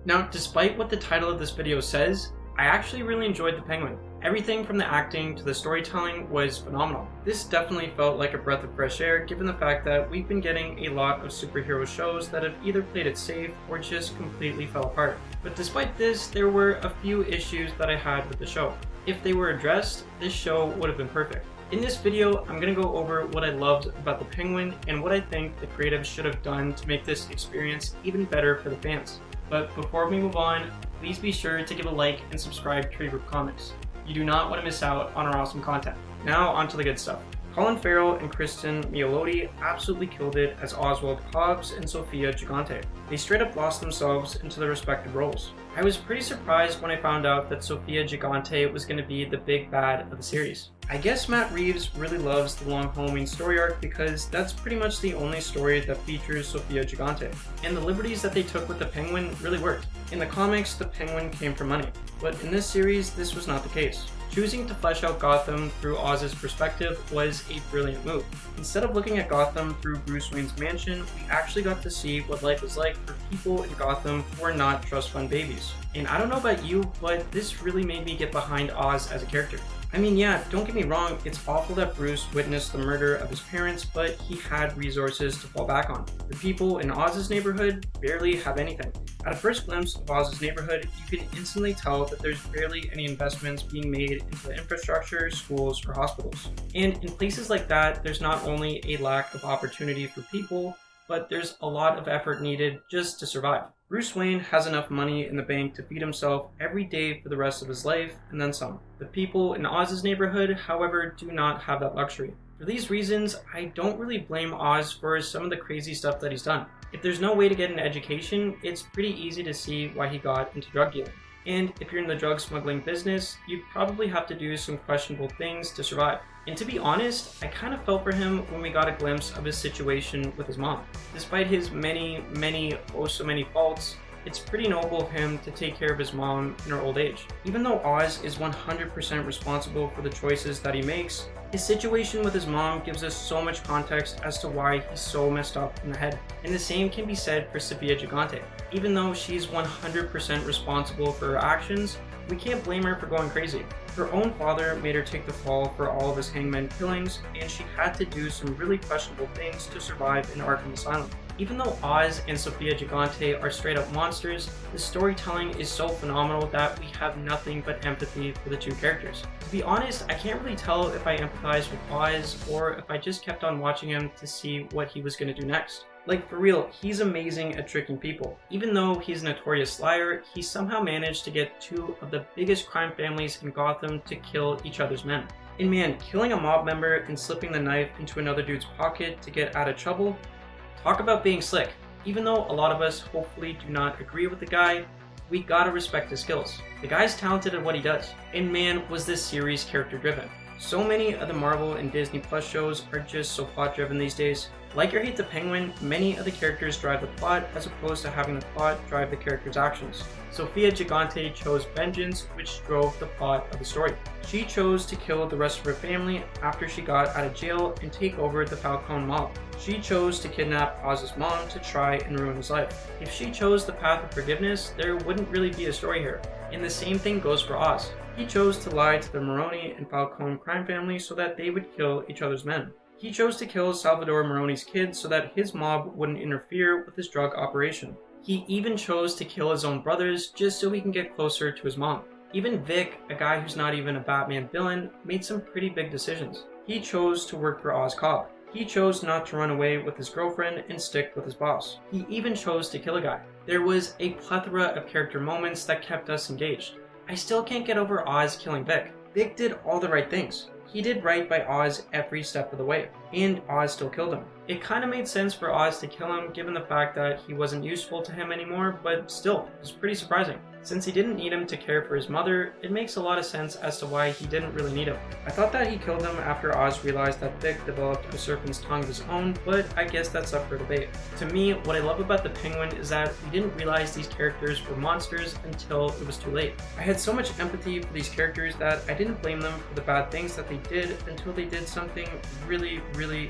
Now, despite what the title of this video says, I actually really enjoyed The Penguin. Everything from the acting to the storytelling was phenomenal. This definitely felt like a breath of fresh air given the fact that we've been getting a lot of superhero shows that have either played it safe or just completely fell apart. But despite this, there were a few issues that I had with the show. If they were addressed, this show would have been perfect. In this video, I'm going to go over what I loved about The Penguin and what I think the creatives should have done to make this experience even better for the fans. But before we move on, please be sure to give a like and subscribe to Groovy Comics. You do not want to miss out on our awesome content. Now onto the good stuff. Colin Farrell and Kristen Miolotti absolutely killed it as Oswald Cobbs and Sophia Gigante. They straight up lost themselves into their respective roles. I was pretty surprised when I found out that Sophia Gigante was going to be the big bad of the series. I guess Matt Reeves really loves the long Halloween story arc because that's pretty much the only story that features Sophia Gigante. And the liberties that they took with the Penguin really worked. In the comics, the Penguin came for money, but in this series, this was not the case. Choosing to flesh out Gotham through Oz's perspective was a brilliant move. Instead of looking at Gotham through Bruce Wayne's mansion, we actually got to see what life is like for people in Gotham who are not trust fund babies. And I don't know about you, but this really made me get behind Oz as a character. I mean, yeah, don't get me wrong, it's awful that Bruce witnessed the murder of his parents, but he had resources to fall back on. The people in Oz's neighborhood barely have anything. At a first glimpse of Oz's neighborhood, you can instantly tell that there's barely any investments being made into the infrastructure, schools, or hospitals. And in places like that, there's not only a lack of opportunity for people, but there's a lot of effort needed just to survive. Bruce Wayne has enough money in the bank to feed himself every day for the rest of his life, and then some. The people in Oz's neighborhood, however, do not have that luxury. For these reasons, I don't really blame Oz for some of the crazy stuff that he's done. If there's no way to get an education, it's pretty easy to see why he got into drug dealing. And if you're in the drug smuggling business, you probably have to do some questionable things to survive. And to be honest, I kind of felt for him when we got a glimpse of his situation with his mom. Despite his many faults, it's pretty noble of him to take care of his mom in her old age. Even though Oz is 100% responsible for the choices that he makes, his situation with his mom gives us so much context as to why he's so messed up in the head. And the same can be said for Sophia Gigante. Even though she's 100% responsible for her actions, we can't blame her for going crazy. Her own father made her take the fall for all of his hangman killings, and she had to do some really questionable things to survive in Arkham Asylum. Even though Oz and Sophia Gigante are straight up monsters, the storytelling is so phenomenal that we have nothing but empathy for the two characters. To be honest, I can't really tell if I empathize with Oz or if I just kept on watching him to see what he was going to do next. Like, for real, he's amazing at tricking people. Even though he's a notorious liar, he somehow managed to get two of the biggest crime families in Gotham to kill each other's men. And man, killing a mob member and slipping the knife into another dude's pocket to get out of trouble, talk about being slick. Even though a lot of us hopefully do not agree with the guy, we gotta respect his skills. The guy's talented at what he does. And man, was this series character driven. So many of the Marvel and Disney Plus shows are just so plot driven these days. Like or hate the Penguin, many of the characters drive the plot as opposed to having the plot drive the characters' actions. Sophia Gigante chose vengeance, which drove the plot of the story. She chose to kill the rest of her family after she got out of jail and take over the Falcone mob. She chose to kidnap Oz's mom to try and ruin his life. If she chose the path of forgiveness, there wouldn't really be a story here. And the same thing goes for Oz. He chose to lie to the Maroni and Falcone crime family so that they would kill each other's men. He chose to kill Salvador Maroni's kids so that his mob wouldn't interfere with his drug operation. He even chose to kill his own brothers just so he can get closer to his mom. Even Vic, a guy who's not even a Batman villain, made some pretty big decisions. He chose to work for Oz Cobb. He chose not to run away with his girlfriend and stick with his boss. He even chose to kill a guy. There was a plethora of character moments that kept us engaged. I still can't get over Oz killing Vic. Vic did all the right things. He did right by Oz every step of the way, and Oz still killed him. It kind of made sense for Oz to kill him given the fact that he wasn't useful to him anymore, but still, it was pretty surprising. Since he didn't need him to care for his mother, it makes a lot of sense as to why he didn't really need him. I thought that he killed him after Oz realized that Vic developed a serpent's tongue of his own, but I guess that's up for debate. To me, what I love about the Penguin is that we didn't realize these characters were monsters until it was too late. I had so much empathy for these characters that I didn't blame them for the bad things that they did until they did something really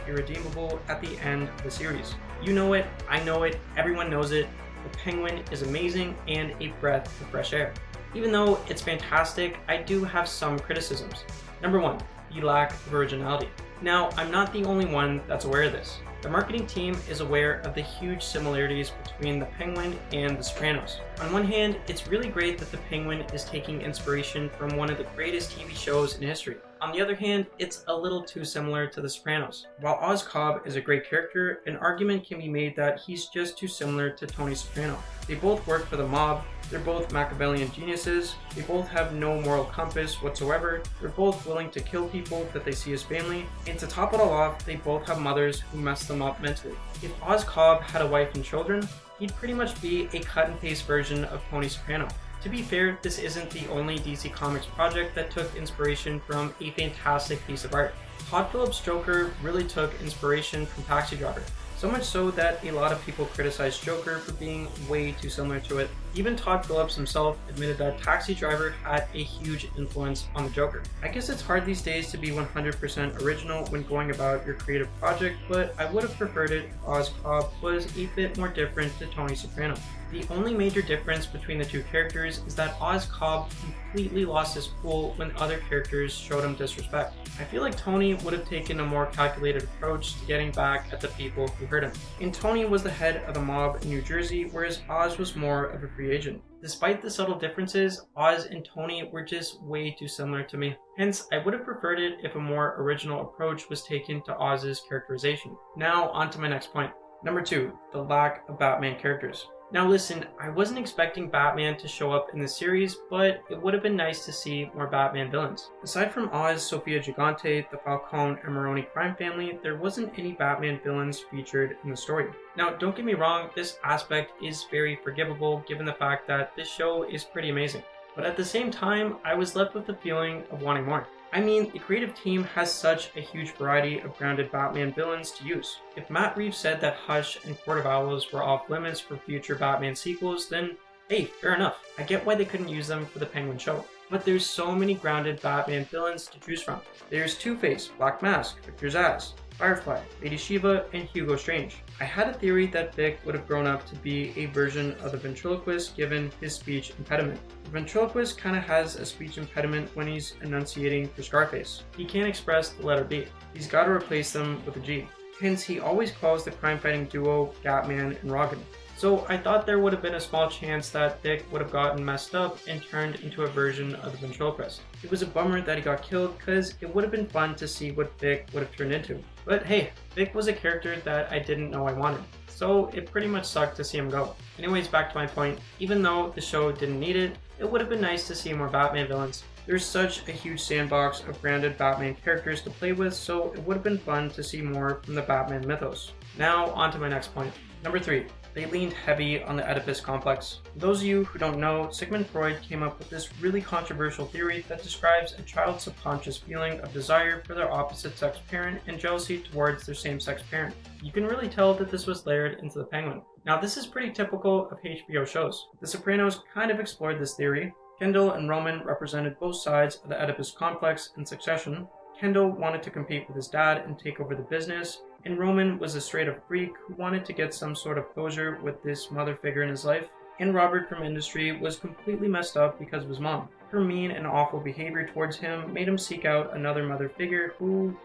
irredeemable at the end of the series. You know it, I know it, everyone knows it. the Penguin is amazing and a breath of fresh air. Even though it's fantastic, I do have some criticisms. Number 1, the lack of originality. Now, I'm not the only one that's aware of this. The marketing team is aware of the huge similarities between the Penguin and the Sopranos. On one hand, it's really great that the Penguin is taking inspiration from one of the greatest TV shows in history. On the other hand, it's a little too similar to the Sopranos. While Oz Cobb is a great character, an argument can be made that he's just too similar to Tony Soprano. They both work for the mob, they're both Machiavellian geniuses, they both have no moral compass whatsoever, they're both willing to kill people that they see as family, and to top it all off, they both have mothers who mess them up mentally. If Oz Cobb had a wife and children, he'd pretty much be a cut and paste version of Tony Soprano. To be fair, this isn't the only DC Comics project that took inspiration from a fantastic piece of art. Todd Phillips' Joker really took inspiration from Taxi Driver. So much so that a lot of people criticized Joker for being way too similar to it. Even Todd Phillips himself admitted that Taxi Driver had a huge influence on the Joker. I guess it's hard these days to be 100% original when going about your creative project, but I would have preferred it if Oz Cobb was a bit more different to Tony Soprano. The only major difference between the two characters is that Oz Cobb completely lost his cool when other characters showed him disrespect. I feel like Tony would have taken a more calculated approach to getting back at the people who hurt him. And Tony was the head of the mob in New Jersey, whereas Oz was more of a free agent. Despite the subtle differences, Oz and Tony were just way too similar to me. Hence, I would have preferred it if a more original approach was taken to Oz's characterization. Now, on to my next point. Number 2, the lack of Batman characters. Now listen, I wasn't expecting Batman to show up in the series, but it would have been nice to see more Batman villains. Aside from Oz, Sofia Gigante, the Falcone and Maroni crime family, there wasn't any Batman villains featured in the story. Now don't get me wrong, this aspect is very forgivable given the fact that this show is pretty amazing. But at the same time, I was left with the feeling of wanting more. I mean, the creative team has such a huge variety of grounded Batman villains to use. If Matt Reeves said that Hush and Court of Owls were off limits for future Batman sequels, then hey, fair enough. I get why they couldn't use them for the Penguin show. But there's so many grounded Batman villains to choose from. There's Two-Face, Black Mask, Victor Zsasz, Firefly, Lady Shiva, and Hugo Strange. I had a theory that Vic would have grown up to be a version of the ventriloquist given his speech impediment. The ventriloquist kind of has a speech impediment when he's enunciating for Scarface. He can't express the letter B. He's got to replace them with a G. Hence, he always calls the crime-fighting duo Gatman and Rogan. So I thought there would have been a small chance that Vic would have gotten messed up and turned into a version of the ventriloquist. It was a bummer that he got killed because it would have been fun to see what Vic would have turned into. But hey, Vic was a character that I didn't know I wanted, so it pretty much sucked to see him go. Anyways, back to my point, even though the show didn't need it, it would have been nice to see more Batman villains. There's such a huge sandbox of branded Batman characters to play with, so it would have been fun to see more from the Batman mythos. Now, on to my next point. Number 3. They leaned heavy on the Oedipus complex. For those of you who don't know, Sigmund Freud came up with this really controversial theory that describes a child's subconscious feeling of desire for their opposite sex parent and jealousy towards their same-sex parent. You can really tell that this was layered into the Penguin. Now, this is pretty typical of HBO shows. The Sopranos kind of explored this theory. Kendall and Roman represented both sides of the Oedipus complex in succession. Kendall wanted to compete with his dad and take over the business, and Roman was a straight-up freak who wanted to get some sort of closure with this mother figure in his life. And Robert from Industry was completely messed up because of his mom. Her mean and awful behavior towards him made him seek out another mother figure who,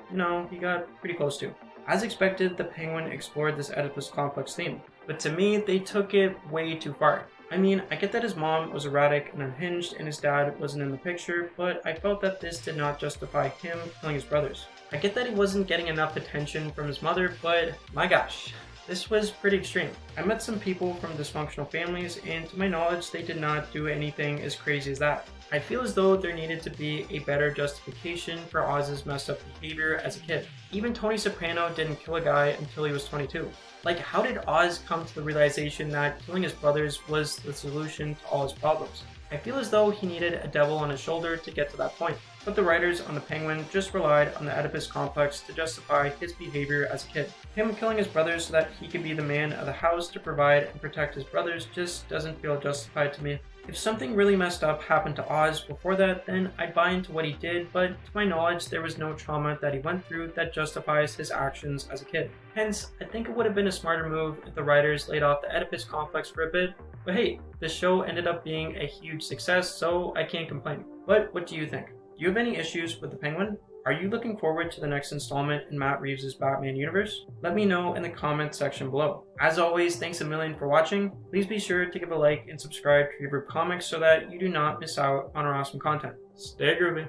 he got pretty close to. As expected, the Penguin explored this Oedipus complex theme, but to me, they took it way too far. I mean, I get that his mom was erratic and unhinged and his dad wasn't in the picture, but I felt that this did not justify him killing his brothers. I get that he wasn't getting enough attention from his mother, but my gosh, this was pretty extreme. I met some people from dysfunctional families, and to my knowledge, they did not do anything as crazy as that. I feel as though there needed to be a better justification for Oz's messed up behavior as a kid. Even Tony Soprano didn't kill a guy until he was 22. Like, how did Oz come to the realization that killing his brothers was the solution to all his problems? I feel as though he needed a devil on his shoulder to get to that point. But the writers on The Penguin just relied on the Oedipus complex to justify his behavior as a kid. Him killing his brothers so that he could be the man of the house to provide and protect his brothers just doesn't feel justified to me. If something really messed up happened to Oz before that, then I'd buy into what he did, but to my knowledge, there was no trauma that he went through that justifies his actions as a kid. Hence, I think it would have been a smarter move if the writers laid off the Oedipus complex for a bit, but hey, the show ended up being a huge success, so I can't complain. But what do you think? Do you have any issues with The Penguin? Are you looking forward to the next installment in Matt Reeves' Batman universe? Let me know in the comments section below. As always, thanks a million for watching. Please be sure to give a like and subscribe to Groovy Comics so that you do not miss out on our awesome content. Stay groovy!